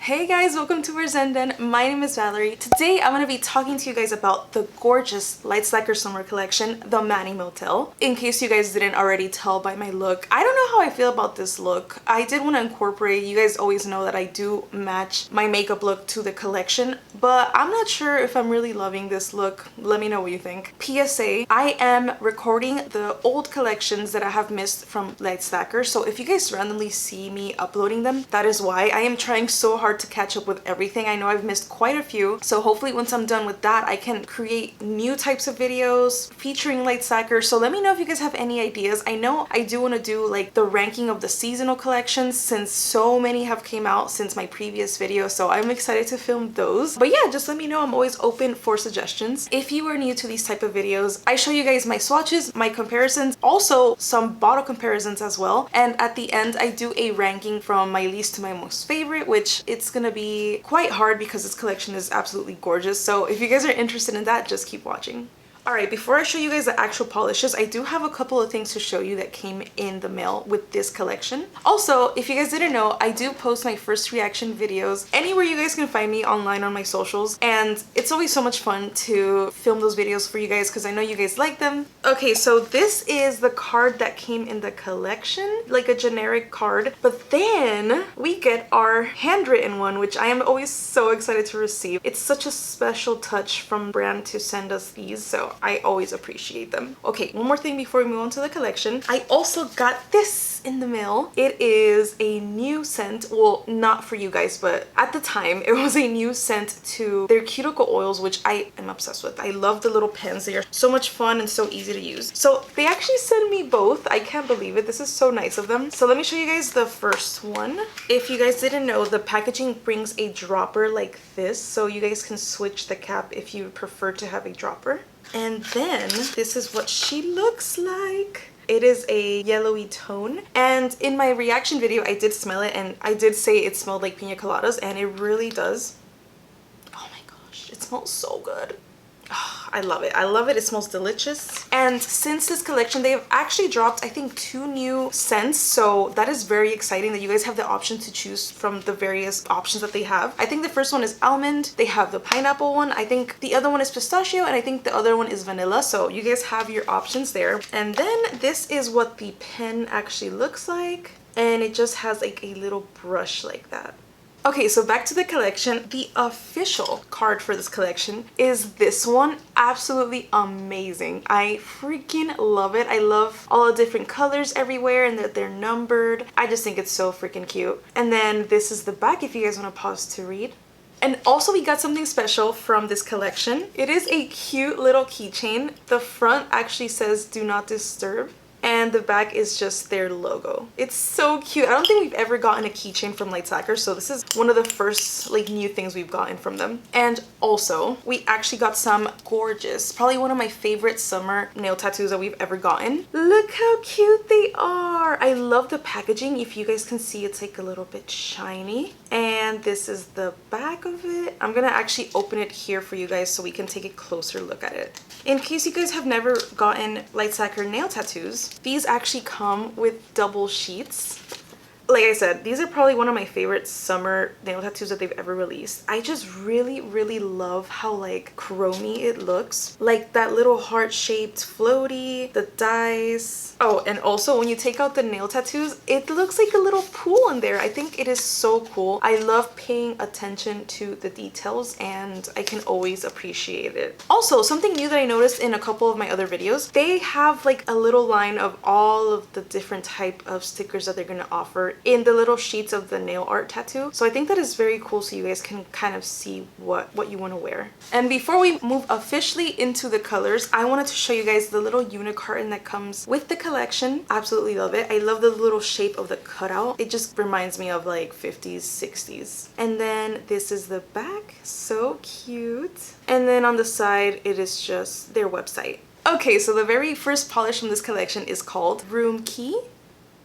Hey guys, welcome to ValZenDen. My name is Valerie. Today I'm going to be talking to you guys about the gorgeous Lacquer summer collection, the Motel. In case you guys didn't already tell by my look, I don't know how I feel about this look. I did want to incorporate, you guys always know that I do match my makeup look to the collection, but I'm not sure if I'm really loving this look. Let me know what you think. PSA, I am recording the old collections that I have missed from Lacquer, so if you guys randomly see me uploading them, that is why. I am trying so hard to catch up with everything. I know I've missed quite a few, so hopefully once I'm done with that I can create new types of videos featuring Lacquer. So let me know if you guys have any ideas. I know I do want to do like the ranking of the seasonal collections since so many have came out since my previous video, so I'm excited to film those. But yeah, just let me know. I'm always open for suggestions. If you are new to these type of videos, I show you guys my swatches, my comparisons, also some bottle comparisons as well, and at the end I do a ranking from my least to my most favorite, which it's gonna be quite hard because this collection is absolutely gorgeous. So if you guys are interested in that, just keep watching. Alright, before I show you guys the actual polishes, I do have a couple of things to show you that came in the mail with this collection. Also, if you guys didn't know, I do post my first reaction videos anywhere you guys can find me online on my socials, and it's always so much fun to film those videos for you guys because I know you guys like them. Okay, so this is the card that came in the collection, like a generic card, but then we get our handwritten one, which I am always so excited to receive. It's such a special touch from brand to send us these, so I always appreciate them. Okay, one more thing before we move on to the collection. I also got this in the mail. It is a new scent. Well, not for you guys, but at the time it was a new scent to their cuticle oils, which I am obsessed with. I love the little pens. They are so much fun and so easy to use. So they actually sent me both. I can't believe it. This is so nice of them. So let me show you guys the first one. If you guys didn't know, the packaging brings a dropper like this, so you guys can switch the cap if you prefer to have a dropper. And then this is what she looks like. It is a yellowy tone, and in my reaction video I did smell it and I did say it smelled like pina coladas, and it really does. Oh my gosh, it smells so good. Oh, I love it. I love it. It smells delicious. And since this collection, they have actually dropped, I think, 2 new scents. So that is very exciting that you guys have the option to choose from the various options that they have. I think the first one is almond. They have the pineapple one. I think the other one is pistachio, and I think the other one is vanilla. So you guys have your options there. And then this is what the pen actually looks like. And it just has like a little brush like that. Okay, so back to the collection. The official card for this collection is this one. Absolutely amazing. I freaking love it. I love all the different colors everywhere and that they're numbered. I just think it's so freaking cute. And then this is the back if you guys want to pause to read. And also we got something special from this collection. It is a cute little keychain. The front actually says "Do Not Disturb." And the back is just their logo. It's so cute. I don't think we've ever gotten a keychain from Lacquer, so this is one of the first like new things we've gotten from them. And also, we actually got some gorgeous, probably one of my favorite summer nail tattoos that we've ever gotten. Look how cute they are. I love the packaging. If you guys can see, it's like a little bit shiny. And this is the back of it. I'm gonna actually open it here for you guys so we can take a closer look at it. In case you guys have never gotten Lacquer nail tattoos, these actually come with double sheets. Like I said, these are probably one of my favorite summer nail tattoos that they've ever released. I just really love how like chromey it looks. Like that little heart-shaped floaty, the dice. Oh, and also when you take out the nail tattoos, it looks like a little pool in there. I think it is so cool. I love paying attention to the details and I can always appreciate it. Also, something new that I noticed in a couple of my other videos, they have like a little line of all of the different type of stickers that they're gonna offer in the little sheets of the nail art tattoo. So I think that is very cool, so you guys can kind of see what you want to wear. And before we move officially into the colors, I wanted to show you guys the little unicorn that comes with the collection. Absolutely love it. I love the little shape of the cutout. It just reminds me of like 50s, 60s. And then this is the back. So cute. And then on the side, it is just their website. Okay, so the very first polish from this collection is called Room Key.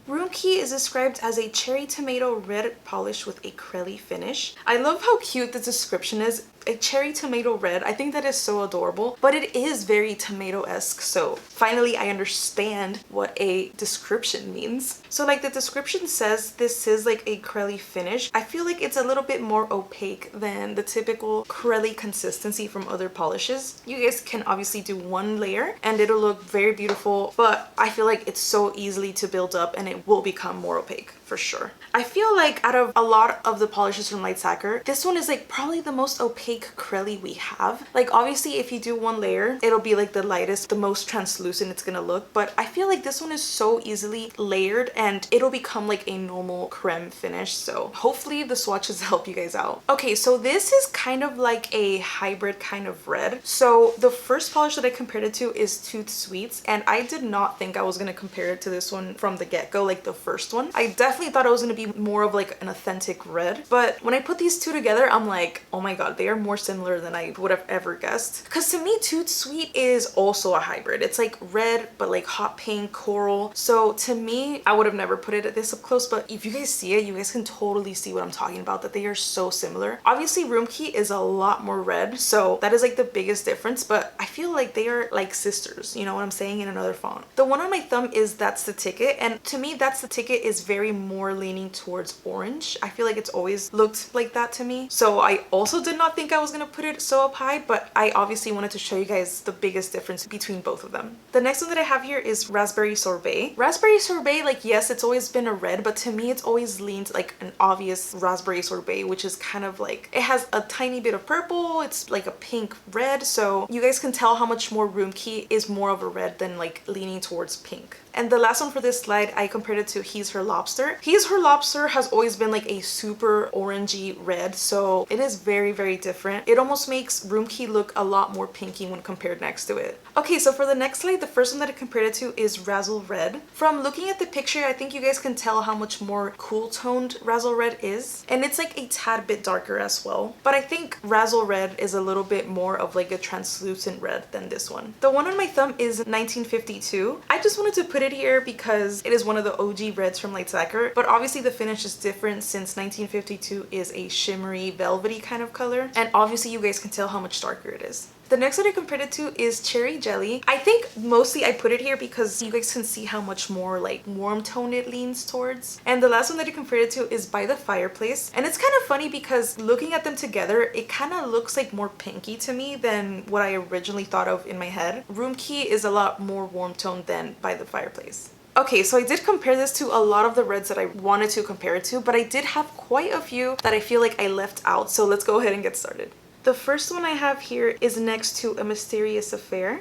Room Key is described as a cherry tomato red polish with a crelly finish. I love how cute the description is. a cherry tomato red. I think that is so adorable, but it is very tomato-esque. So finally I understand what a description means. So like the description says, this is like a crelly finish. I feel like it's a little bit more opaque than the typical crelly consistency from other polishes. You guys can obviously do one layer and it'll look very beautiful, but I feel like it's so easily to build up and it will become more opaque for sure. I feel like out of a lot of the polishes from Lacquer, this one is like probably the most opaque crelly we have. Like obviously if you do one layer, it'll be like the lightest, the most translucent it's gonna look, but I feel like this one is so easily layered and it'll become like a normal creme finish. So hopefully the swatches help you guys out. Okay, so this is kind of like a hybrid kind of red. So the first polish that I compared it to is Tooth Sweets, and I did not think I was gonna compare it to this one from the get-go, like the first one. I definitely thought it was gonna be more of like an authentic red, but when I put these two together, I'm like, oh my god, they are more similar than I would have ever guessed. Because to me, Tooth Sweet is also a hybrid. It's like red, but like hot pink, coral. So to me, I would have never put it this up close, but if you guys see it, you guys can totally see what I'm talking about, that they are so similar. Obviously, Room Key is a lot more red, so that is like the biggest difference, but I feel like they are like sisters, you know what I'm saying, in another font. The one on my thumb is That's the Ticket, and to me, That's the Ticket is very more leaning towards orange. I feel like it's always looked like that to me. So I also did not think I was gonna put it so up high, but I obviously wanted to show you guys the biggest difference between both of them. The next one that I have here is Raspberry Sorbet. Raspberry Sorbet, like yes, it's always been a red, but to me it's always leaned like an obvious Raspberry Sorbet, which is kind of like, it has a tiny bit of purple, it's like a pink red, so you guys can tell how much more Room Key is more of a red than like leaning towards pink. And the last one for this slide, I compared it to He's Her Lobster. He's Her Lobster has always been like a super orangey red, so it is very, very different. It almost makes Room Key look a lot more pinky when compared next to it. Okay, so for the next slide, the first one that I compared it to is Razzle Red. From looking at the picture, I think you guys can tell how much more cool toned Razzle Red is. And it's like a tad bit darker as well. But I think Razzle Red is a little bit more of like a translucent red than this one. The one on my thumb is 1952. I just wanted to put it here because it is one of the OG reds from Lacquer, but obviously the finish is different since 1952 is a shimmery velvety kind of color, and obviously you guys can tell how much darker it is. The next one I compared it to is Cherry Jelly. I think mostly I put it here because you guys can see how much more like warm tone it leans towards. And the last one that I compared it to is By the Fireplace. And it's kind of funny because looking at them together, it kind of looks like more pinky to me than what I originally thought of in my head. Room Key is a lot more warm toned than By the Fireplace. Okay, so I did compare this to a lot of the reds that I wanted to compare it to, but I did have quite a few that I feel like I left out. So let's go ahead and get started. The first one I have here is next to A Mysterious Affair.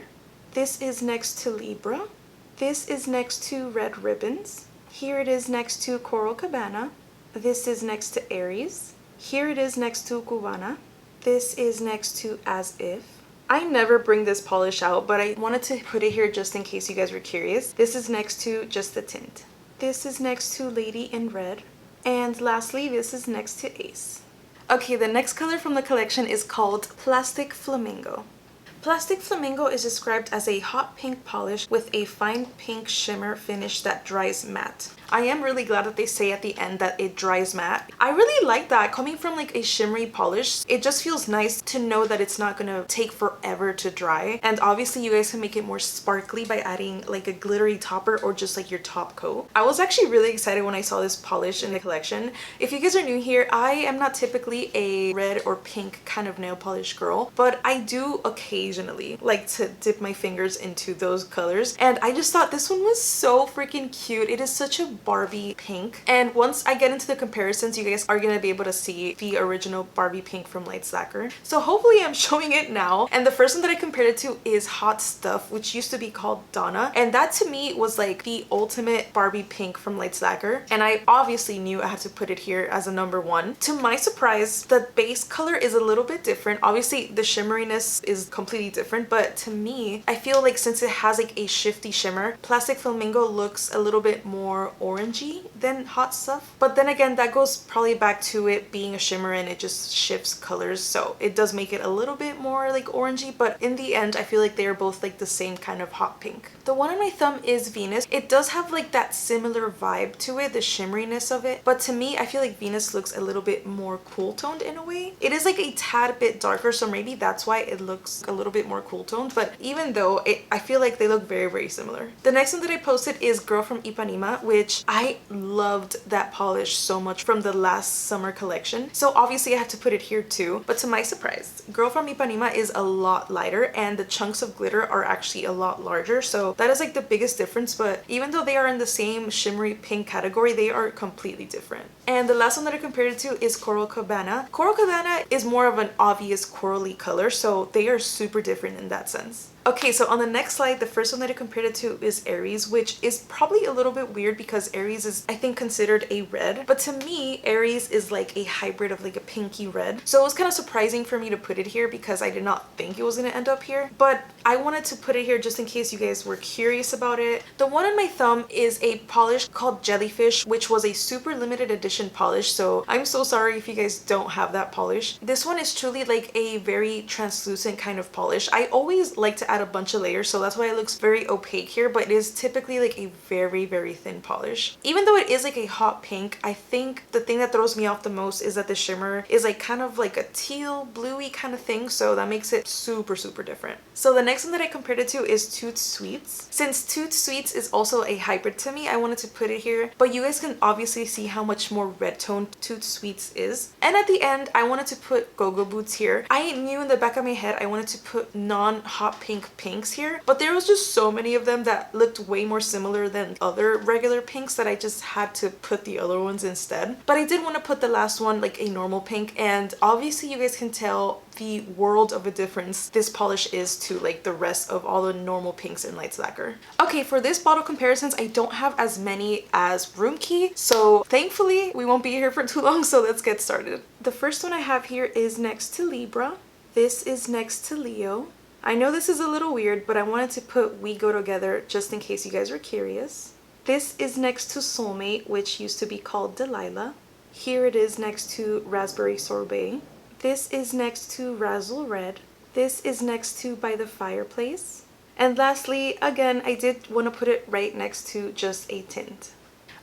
This is next to Libra. This is next to Red Ribbons. Here it is next to Coral Cabana. This is next to Aries. Here it is next to Cubana. This is next to As If. I never bring this polish out, but I wanted to put it here just in case you guys were curious. This is next to Just the Tint. This is next to Lady in Red. And lastly, this is next to Ace. Okay, the next color from the collection is called Plastic Flamingo. Plastic Flamingo is described as a hot pink polish with a fine pink shimmer finish that dries matte. I am really glad that they say at the end that it dries matte. I really like that. Coming from like a shimmery polish, it just feels nice to know that it's not gonna take forever to dry. And obviously you guys can make it more sparkly by adding like a glittery topper or just like your top coat. I was actually really excited when I saw this polish in the collection. If you guys are new here, I am not typically a red or pink kind of nail polish girl, but I do occasionally like to dip my fingers into those colors. And I just thought this one was so freaking cute. It is such a Barbie pink, and once I get into the comparisons, you guys are gonna be able to see the original Barbie pink from Lacquer. So hopefully I'm showing it now. And the first one that I compared it to is Hot Stuff, which used to be called Donna, and that to me was like the ultimate Barbie pink from Lacquer, and I obviously knew I had to put it here as a number one. To my surprise, the base color is a little bit different. Obviously the shimmeriness is completely different, but to me, I feel like since it has like a shifty shimmer, Plastic Flamingo looks a little bit more orangey than Hot Stuff. But then again, that goes probably back to it being a shimmer and it just shifts colors. So it does make it a little bit more like orangey, but in the end, I feel like they are both like the same kind of hot pink. The one on my thumb is Venus. It does have like that similar vibe to it, the shimmeriness of it. But to me, I feel like Venus looks a little bit more cool toned in a way. It is like a tad bit darker, so maybe that's why it looks a little bit more cool toned. But even though I feel like they look very, very similar. The next one that I posted is Girl from Ipanema, which I loved that polish so much from the last summer collection. So obviously I had to put it here too. But to my surprise, Girl from Ipanema is a lot lighter and the chunks of glitter are actually a lot larger. So that is like the biggest difference. But even though they are in the same shimmery pink category, they are completely different. And the last one that I compared it to is Coral Cabana. Coral Cabana is more of an obvious corally color, so they are super different in that sense. Okay, so on the next slide, the first one that I compared it to is Aries, which is probably a little bit weird because Aries is, I think, considered a red. But to me, Aries is like a hybrid of like a pinky red. So it was kind of surprising for me to put it here because I did not think it was going to end up here. But I wanted to put it here just in case you guys were curious about it. The one on my thumb is a polish called Jellyfish, which was a super limited edition polish. So I'm so sorry if you guys don't have that polish. This one is truly like a very translucent kind of polish. I always like to add a bunch of layers, so that's why it looks very opaque here, but it is typically like a very, very thin polish. Even though it is like a hot pink, I think the thing that throws me off the most is that the shimmer is like kind of like a teal bluey kind of thing, so that makes it super, super different. So the next one that I compared it to is Toot Sweets. Since Toot Sweets is also a hybrid to me, I wanted to put it here, but you guys can obviously see how much more red toned Toot Sweets is. And at the end, I wanted to put Go-Go Boots here. I knew in the back of my head I wanted to put non-hot pink pinks here, but there was just so many of them that looked way more similar than other regular pinks that I just had to put the other ones instead. But I did want to put the last one like a normal pink, and obviously you guys can tell the world of a difference this polish is to like the rest of all the normal pinks in Lights Lacquer. Okay, for this bottle comparisons, I don't have as many as Room Key, so thankfully we won't be here for too long, so let's get started. The first one I have here is next to Libra. This is next to Leo. I know this is a little weird, but I wanted to put We Go Together just in case you guys are curious. This is next to Soulmate, which used to be called Delilah. Here it is next to Raspberry Sorbet. This is next to Razzle Red. This is next to By the Fireplace. And lastly, again, I did want to put it right next to Just a Tint.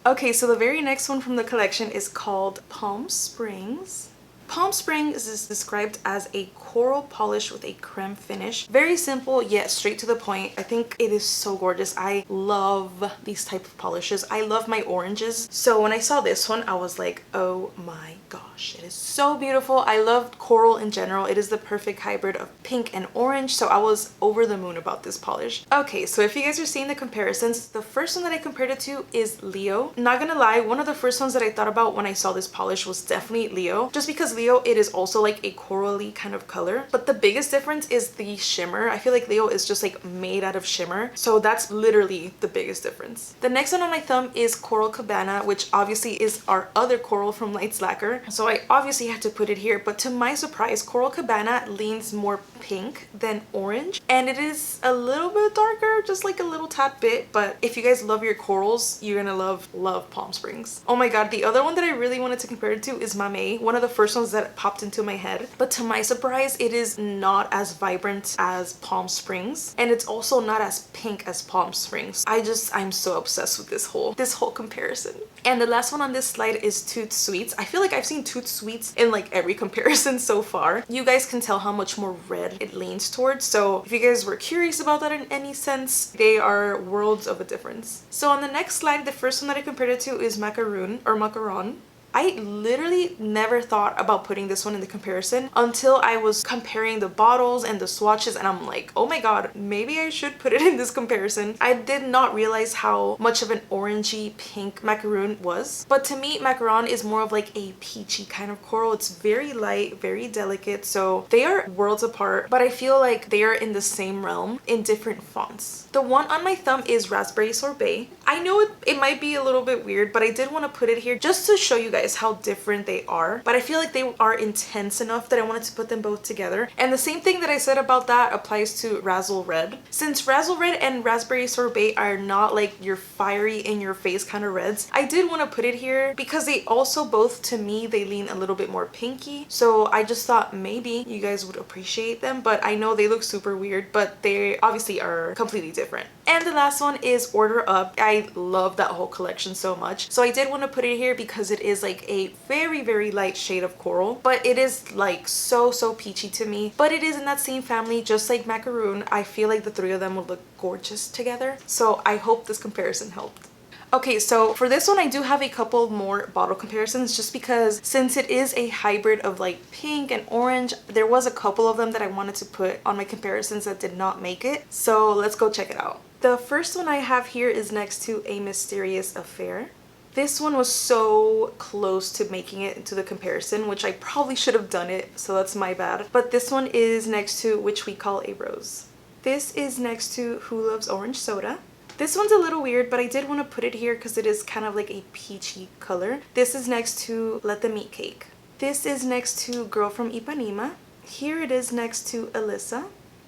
Okay, so the very next one from the collection is called Palm Springs. Palm Springs is described as a coral polish with a creme finish. Very simple yet straight to the point. I think it is so gorgeous. I love these type of polishes. I love my oranges. So when I saw this one, I was like, oh my gosh, it is so beautiful. I love coral in general. It is the perfect hybrid of pink and orange. So I was over the moon about this polish. Okay, so if you guys are seeing the comparisons, the first one that I compared it to is Leo. Not gonna lie, one of the first ones that I thought about when I saw this polish was definitely Leo. Just because Leo, it is also like a corally kind of color, but the biggest difference is the shimmer. I feel like Leo is just like made out of shimmer, so that's literally the biggest difference. The next one on my thumb is Coral Cabana, which obviously is our other coral from Lights Lacquer, so I obviously had to put it here. But to my surprise, Coral Cabana leans more pink than orange, and it is a little bit darker, just like a little tad bit. But if you guys love your corals, you're gonna love Palm Springs. Oh my god, the other one that I really wanted to compare it to is Mame, one of the first ones that popped into my head, but to my surprise, it is not as vibrant as Palm Springs, and it's also not as pink as Palm Springs. I'm so obsessed with this whole comparison. And the last one on this slide is Toot Sweets. I feel like I've seen Toot Sweets in like every comparison so far. You guys can tell how much more red it leans towards, so if you guys were curious about that in any sense, they are worlds of a difference. So on the next slide, the first one that I compared it to is Macaroon or Macaron. I literally never thought about putting this one in the comparison until I was comparing the bottles and the swatches, and I'm like, oh my god, maybe I should put it in this comparison. I did not realize how much of an orangey pink macaroon was, but to me macaron is more of like a peachy kind of coral. It's very light, very delicate, so they are worlds apart, but I feel like they are in the same realm in different fonts. The one on my thumb is Raspberry Sorbet. I know it might be a little bit weird, but I did want to put it here just to show you guys guys how different they are, but I feel like they are intense enough that I wanted to put them both together. And the same thing that I said about that applies to Razzle Red. Since Razzle Red and Raspberry Sorbet are not like your fiery in your face kind of reds, I did want to put it here because they also both, to me, they lean a little bit more pinky. So I just thought maybe you guys would appreciate them, but I know they look super weird, but they obviously are completely different. And the last one is Order Up. I love that whole collection so much, so I did want to put it here because it is like a very light shade of coral, but it is like so peachy to me. But it is in that same family, just like macaroon. I feel like the three of them would look gorgeous together, so I hope this comparison helped. Okay, so for this one I do have a couple more bottle comparisons, just because since it is a hybrid of like pink and orange, there was a couple of them that I wanted to put on my comparisons that did not make it. So let's go check it out. The first one I have here is next to A Mysterious Affair. This one was so close to making it into the comparison, which I probably should have done it, so that's my bad. But this one is next to Which We Call a Rose. This is next to Who Loves Orange Soda. This one's a little weird, but I did want to put it here because it is kind of like a peachy color. This is next to Let Them Eat Cake. This is next to Girl from Ipanema. Here it is next to Alyssa.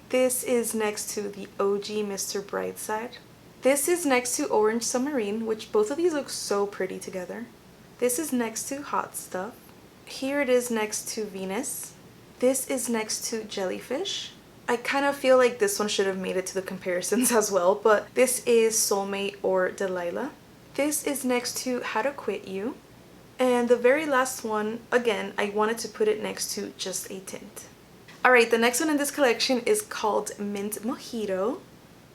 This is next to the OG Mr. Brightside. This is next to Orange Submarine, which both of these look so pretty together. This is next to Hot Stuff. Here it is next to Venus. This is next to Jellyfish. I kind of feel like this one should have made it to the comparisons as well, but this is Soulmate or Delilah. This is next to How to Quit You. And the very last one, again, I wanted to put it next to Just a Tint. Alright, the next one in this collection is called Mint Mojito.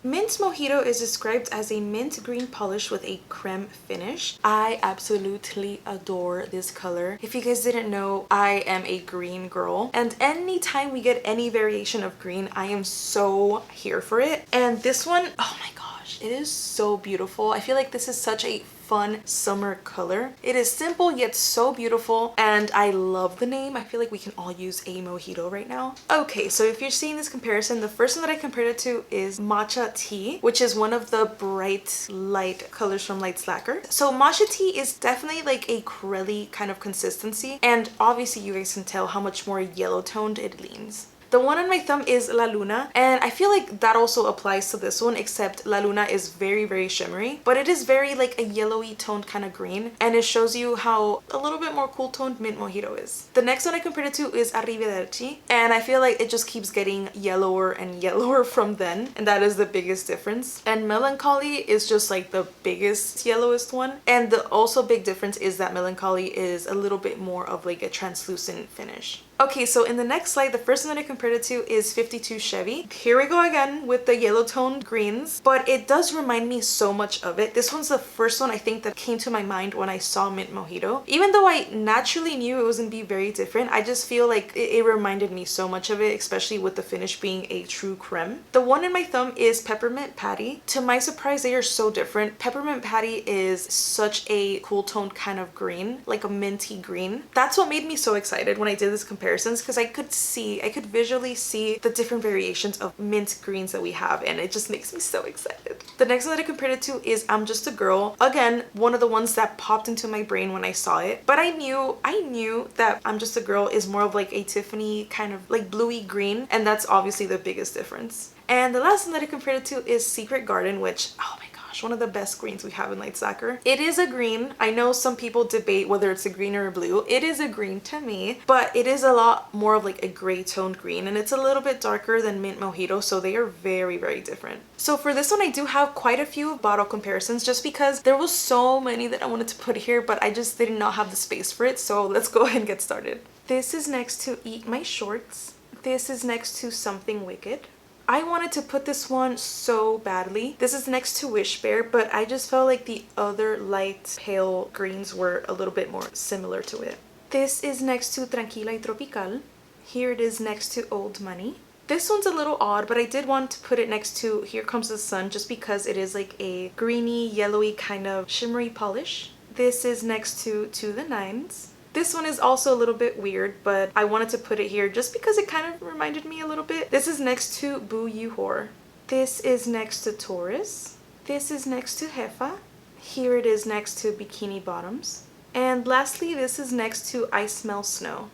Mint Mojito is described as a mint green polish with a creme finish. I absolutely adore this color. If you guys didn't know, I am a green girl, and anytime we get any variation of green, I am so here for it. And this one, oh my gosh, it is so beautiful. I feel like this is such a fun summer color. It is simple yet so beautiful, and I love the name. I feel like we can all use a mojito right now. Okay, so if you're seeing this comparison, the first one that I compared it to is Matcha Tea, which is one of the bright light colors from Lacquer. So Matcha Tea is definitely like a corally kind of consistency, and obviously you guys can tell how much more yellow toned it leans. The one on my thumb is La Luna, and I feel like that also applies to this one, except La Luna is very shimmery, but it is very like a yellowy toned kind of green, and it shows you how a little bit more cool toned Mint Mojito is. The next one I compared it to is Arrivederci, and I feel like it just keeps getting yellower and yellower from then, and that is the biggest difference. And Melancholy is just like the biggest yellowest one, and the also big difference is that Melancholy is a little bit more of like a translucent finish. Okay, so in the next slide, the first one that I compared it to is 52 Chevy. Here we go again with the yellow toned greens, but it does remind me so much of it. This one's the first one I think that came to my mind when I saw Mint Mojito. Even though I naturally knew it was gonna be very different, I just feel like it reminded me so much of it, especially with the finish being a true creme. The one in my thumb is Peppermint Patty. To my surprise, they are so different. Peppermint Patty is such a cool toned kind of green, like a minty green. That's what made me so excited when I did this comparison, because I could visually see the different variations of mint greens that we have, and it just makes me so excited. The next one that I compared it to is I'm Just a Girl. Again, one of the ones that popped into my brain when I saw it, but I knew that I'm Just a Girl is more of like a Tiffany kind of like bluey green, and that's obviously the biggest difference. And the last one that I compared it to is Secret Garden, which, oh my gosh, one of the best greens we have in Lacquer. It is a green. I know some people debate whether it's a green or a blue. It is a green to me, but it is a lot more of like a gray toned green, and it's a little bit darker than Mint Mojito, so they are very different. So for this one, I do have quite a few bottle comparisons, just because there was so many that I wanted to put here, but I just did not have the space for it, so let's go ahead and get started. This is next to Eat My Shorts. This is next to Something Wicked. I wanted to put this one so badly. This is next to Wish Bear, but I just felt like the other light pale greens were a little bit more similar to it. This is next to Tranquila y Tropical. Here it is next to Old Money. This one's a little odd, but I did want to put it next to Here Comes the Sun, just because it is like a greeny, yellowy kind of shimmery polish. This is next to the Nines. This one is also a little bit weird, but I wanted to put it here just because it kind of reminded me a little bit. This is next to Boo You Whore. This is next to Taurus. This is next to Jefa. Here it is next to Bikini Bottoms. And lastly, this is next to I Smell Snow.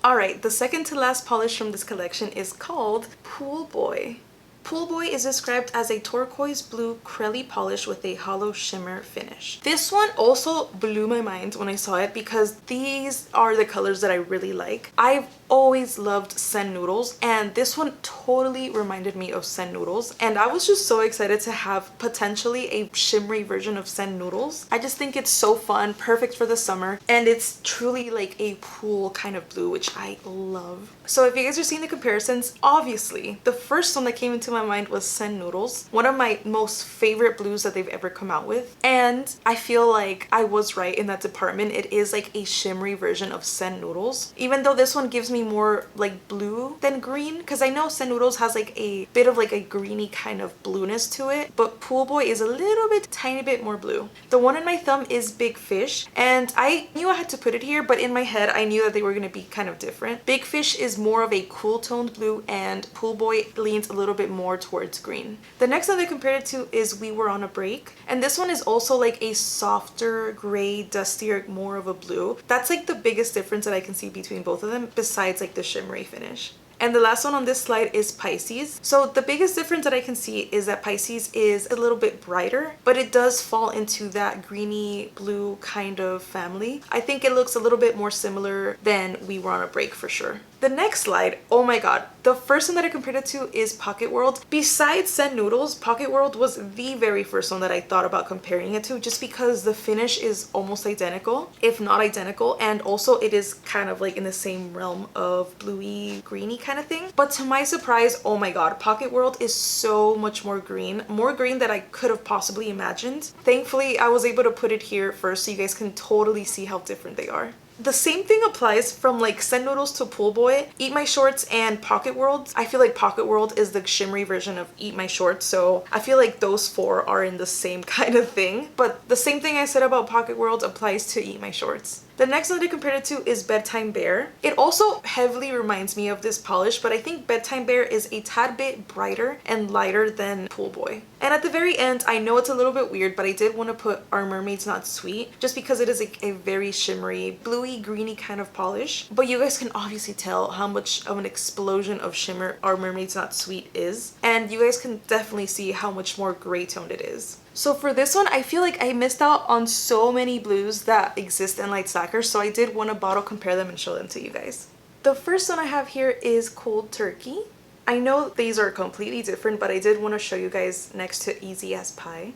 Alright, the second to last polish from this collection is called Pool Boy. Pool Boy is described as a turquoise blue crelly polish with a hollow shimmer finish. This one also blew my mind when I saw it because these are the colors that I really like. I've always loved Sen noodles, and this one totally reminded me of Sen noodles, and I was just so excited to have potentially a shimmery version of Sen noodles. I just think it's so fun, perfect for the summer, and it's truly like a pool kind of blue, which I love. So if you guys are seeing the comparisons, obviously the first one that came into my mind was Sen noodles, one of my most favorite blues that they've ever come out with, and I feel like I was right in that department. It is like a shimmery version of Sen noodles, even though this one gives me more like blue than green, because I know Sen noodles has like a bit of like a greeny kind of blueness to it, but Pool Boy is a little bit, tiny bit more blue. The one in my thumb is Big Fish, and I knew I had to put it here, but in my head I knew that they were going to be kind of different. Big Fish is more of a cool toned blue, and Pool Boy leans a little bit more towards green. The next one they compared it to is We Were on a Break, and this one is also like a softer gray, dustier, more of a blue. That's like the biggest difference that I can see between both of them, besides like the shimmery finish. And the last one on this slide is Pisces. So the biggest difference that I can see is that Pisces is a little bit brighter, but it does fall into that greeny blue kind of family. I think it looks a little bit more similar than We Were on a Break for sure. The next slide, oh my god, the first one that I compared it to is Pocket World. Besides Sen Noodles, Pocket World was the very first one that I thought about comparing it to, just because the finish is almost identical, if not identical, and also it is kind of like in the same realm of bluey, greeny kind of thing. But to my surprise, oh my god, Pocket World is so much more green than I could have possibly imagined. Thankfully, I was able to put it here first so you guys can totally see how different they are. The same thing applies from like Sen Noodles to Pool Boy, Eat My Shorts, and Pocket World. I feel like Pocket World is the shimmery version of Eat My Shorts, so I feel like those four are in the same kind of thing. But the same thing I said about Pocket World applies to Eat My Shorts. The next one I compared it to is Bedtime Bear. It also heavily reminds me of this polish, but I think Bedtime Bear is a tad bit brighter and lighter than Pool Boy. And at the very end, I know it's a little bit weird, but I did want to put Our Mermaid's Not Sweet, just because it is a very shimmery, bluey, greeny kind of polish. But you guys can obviously tell how much of an explosion of shimmer Our Mermaid's Not Sweet is. And you guys can definitely see how much more gray toned it is. So for this one, I feel like I missed out on so many blues that exist in Lights Lacquer, so I did want to bottle compare them and show them to you guys. The first one I have here is Cold Turkey. I know these are completely different, but I did want to show you guys next to Easy as Pie.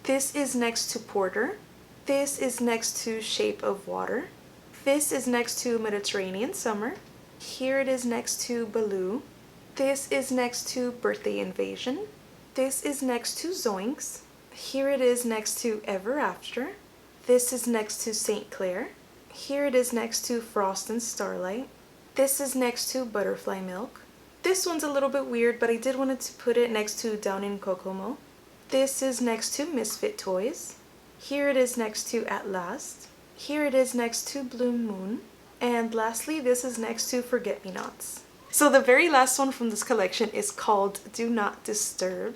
This is next to Porter. This is next to Shape of Water. This is next to Mediterranean Summer. Here it is next to Baloo. This is next to Birthday Invasion. This is next to Zoinks. Here it is next to Ever After. This is next to St. Clair. Here it is next to Frost and Starlight. This is next to Butterfly Milk. This one's a little bit weird, but I did want to put it next to Down in Kokomo. This is next to Misfit Toys. Here it is next to At Last. Here it is next to Blue Moon. And lastly, this is next to Forget Me Nots. So the very last one from this collection is called Do Not Disturb.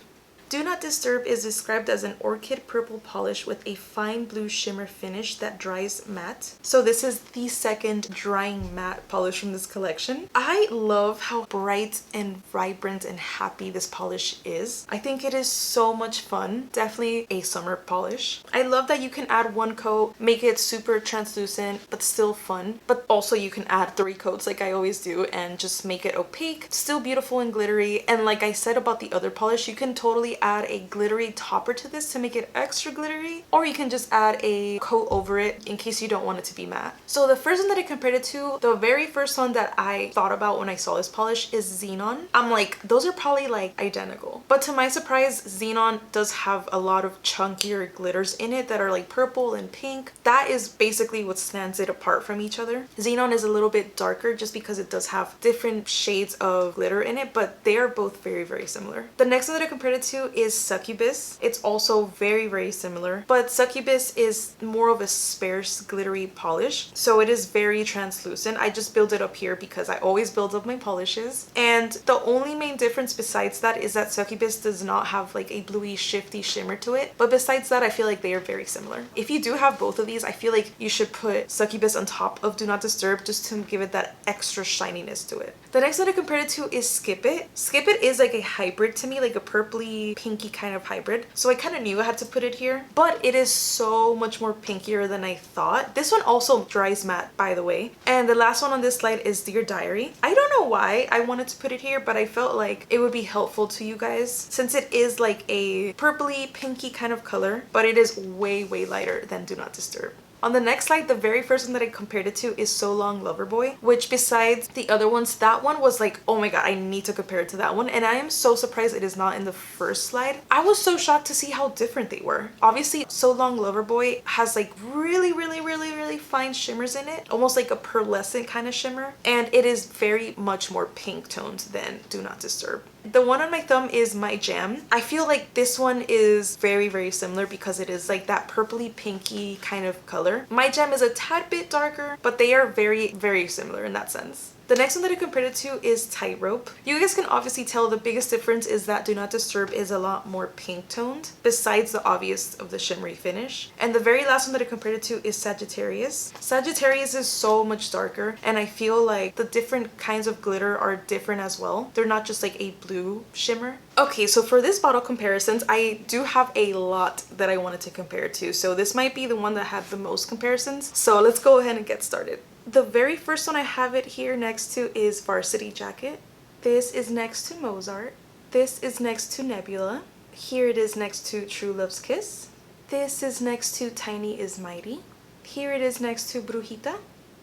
Do Not Disturb is described as an orchid purple polish with a fine blue shimmer finish that dries matte. So this is the second drying matte polish from this collection. I love how bright and vibrant and happy this polish is. I think it is so much fun. Definitely a summer polish. I love that you can add one coat, make it super translucent but still fun. But also you can add 3 coats like I always do and just make it opaque, still beautiful and glittery. And like I said about the other polish, you can totally add a glittery topper to this to make it extra glittery, or you can just add a coat over it in case you don't want it to be matte. So the first one that I compared it to, the very first one that I thought about when I saw this polish is Xenon. I'm like, those are probably like identical, but to my surprise, Xenon does have a lot of chunkier glitters in it that are like purple and pink. That is basically what stands it apart from each other. Xenon is a little bit darker just because it does have different shades of glitter in it, but they are both very, very similar. The next one that I compared it to is Succubus. It's also very, very similar, but Succubus is more of a sparse, glittery polish. So it is very translucent. I just build it up here because I always build up my polishes. And the only main difference besides that is that Succubus does not have like a bluey, shifty shimmer to it. But besides that, I feel like they are very similar. If you do have both of these, I feel like you should put Succubus on top of Do Not Disturb just to give it that extra shininess to it. The next one I compared it to is Skip It. Skip It is like a hybrid to me, like a purpley pinky kind of hybrid. So I kind of knew I had to put it here, but it is so much more pinkier than I thought. This one also dries matte, by the way. And the last one on this slide is Dear Diary. I don't know why I wanted to put it here, but I felt like it would be helpful to you guys since it is like a purpley pinky kind of color, but it is way, way lighter than Do Not Disturb. On the next slide, the very first one that I compared it to is So Long Loverboy, which besides the other ones, that one was like, oh my god, I need to compare it to that one. And I am so surprised it is not in the first slide. I was so shocked to see how different they were. Obviously, So Long Loverboy has like really, really, really, really fine shimmers in it, almost like a pearlescent kind of shimmer. And it is very much more pink toned than Do Not Disturb. The one on my thumb is My Jam. I feel like this one is very, very similar because it is like that purpley pinky kind of color. My Jam is a tad bit darker, but they are very, very similar in that sense. The next one that I compared it to is Tightrope. You guys can obviously tell the biggest difference is that Do Not Disturb is a lot more pink toned, besides the obvious of the shimmery finish. And the very last one that I compared it to is Sagittarius. Sagittarius is so much darker, and I feel like the different kinds of glitter are different as well. They're not just like a blue shimmer. Okay, so for this bottle comparisons, I do have a lot that I wanted to compare it to. So this might be the one that had the most comparisons. So let's go ahead and get started. The very first one I have it here next to is Varsity Jacket. This is next to Mozart. This is next to Nebula. Here it is next to True Love's Kiss. This is next to Tiny is Mighty. Here it is next to Brujita.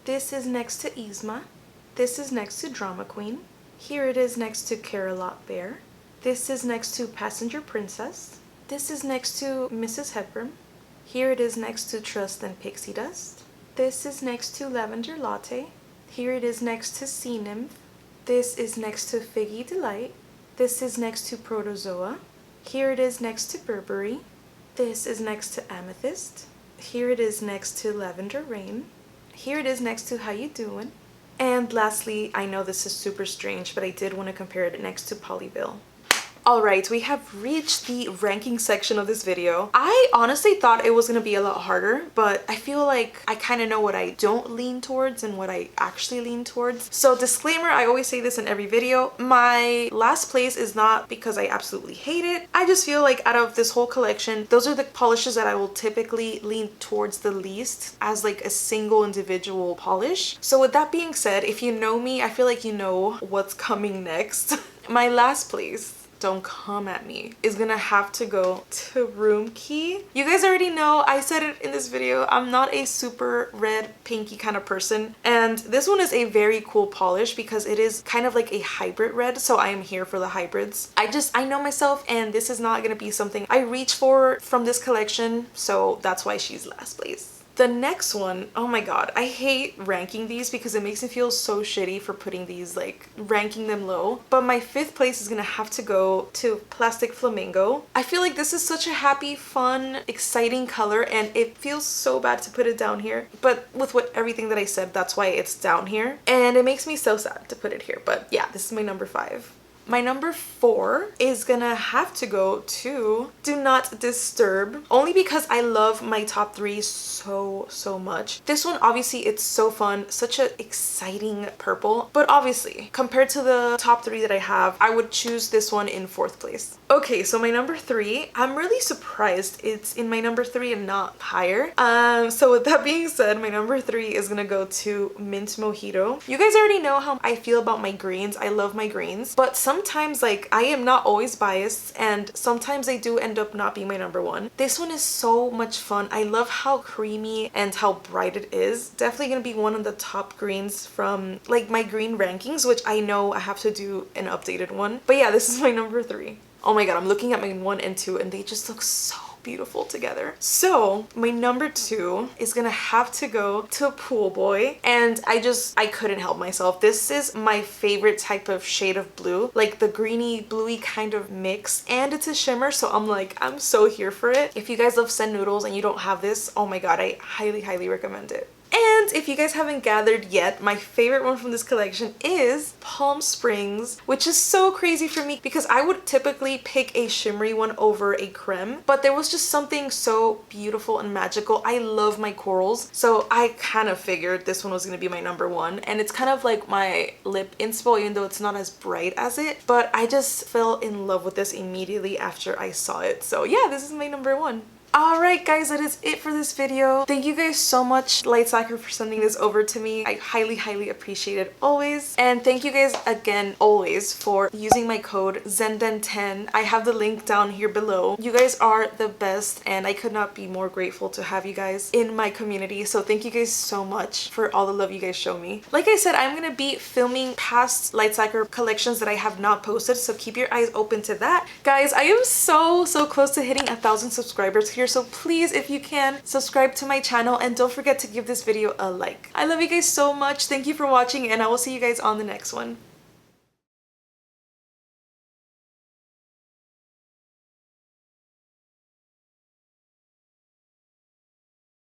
This is next to Yzma. This is next to Drama Queen. Here it is next to Care-a-Lot Bear. This is next to Passenger Princess. This is next to Mrs. Hepburn. Here it is next to Trust and Pixie Dust. This is next to Lavender Latte. Here it is next to Sea Nymph. This is next to Figgy Delight. This is next to Protozoa. Here it is next to Burberry. This is next to Amethyst. Here it is next to Lavender Rain. Here it is next to How You Doin'. And lastly, I know this is super strange, but I did want to compare it next to Polyville. Alright, we have reached the ranking section of this video. I honestly thought it was going to be a lot harder, but I feel like I kind of know what I don't lean towards and what I actually lean towards. So disclaimer, I always say this in every video, my last place is not because I absolutely hate it. I just feel like out of this whole collection, those are the polishes that I will typically lean towards the least as like a single individual polish. So with that being said, if you know me, I feel like you know what's coming next. My last place, don't come at me, is gonna have to go to Room Key. You guys already know, I said it in this video, I'm not a super red pinky kind of person, and this one is a very cool polish because it is kind of like a hybrid red, so I am here for the hybrids. I know myself, and this is not gonna be something I reach for from this collection, so that's why she's last place. The next one, oh my god, I hate ranking these because it makes me feel so shitty for putting these, like, ranking them low. But my fifth place is gonna have to go to Plastic Flamingo. I feel like this is such a happy, fun, exciting color, and it feels so bad to put it down here. But with everything that I said, that's why it's down here. And it makes me so sad to put it here. But yeah, this is my number 5. My number 4 is gonna have to go to Do Not Disturb, only because I love my top 3 so much. This one, obviously, it's so fun, such an exciting purple, but obviously compared to the top 3 that I have, I would choose this one in 4th place. Okay, so my number 3, I'm really surprised it's in my number 3 and not higher. So with that being said, my number 3 is gonna go to Mint Mojito. You guys already know how I feel about my greens. I love my greens, but sometimes, like, I am not always biased, and sometimes they do end up not being my number 1. This one is so much fun. I love how creamy and how bright it is. Definitely gonna be one of the top greens from like my green rankings, which I know I have to do an updated one. But yeah, this is my number 3. Oh my god, I'm looking at my 1 and 2 and they just look so beautiful together. So my number 2 is gonna have to go to Pool Boy, and I couldn't help myself. This is my favorite type of shade of blue, like the greeny bluey kind of mix, and it's a shimmer, so I'm so here for it. If you guys love scent noodles and you don't have this, oh my god, I highly recommend it. And if you guys haven't gathered yet, my favorite one from this collection is Palm Springs, which is so crazy for me because I would typically pick a shimmery one over a creme, but there was just something so beautiful and magical. I love my corals, so I kind of figured this one was going to be my number 1, and it's kind of like my lip inspo, even though it's not as bright as it, but I just fell in love with this immediately after I saw it. So yeah, this is my number 1. Alright guys, that is it for this video. Thank you guys so much, Lacquer, for sending this over to me. I highly appreciate it always. And thank you guys again always for using my code ValZenDen10. I have the link down here below. You guys are the best, and I could not be more grateful to have you guys in my community. So thank you guys so much for all the love you guys show me. Like I said, I'm gonna be filming past Lacquer collections that I have not posted, so keep your eyes open to that. Guys, I am so close to hitting 1,000 subscribers here, so please, if you can, subscribe to my channel and don't forget to give this video a like. I love you guys so much. Thank you for watching, and I will see you guys on the next one.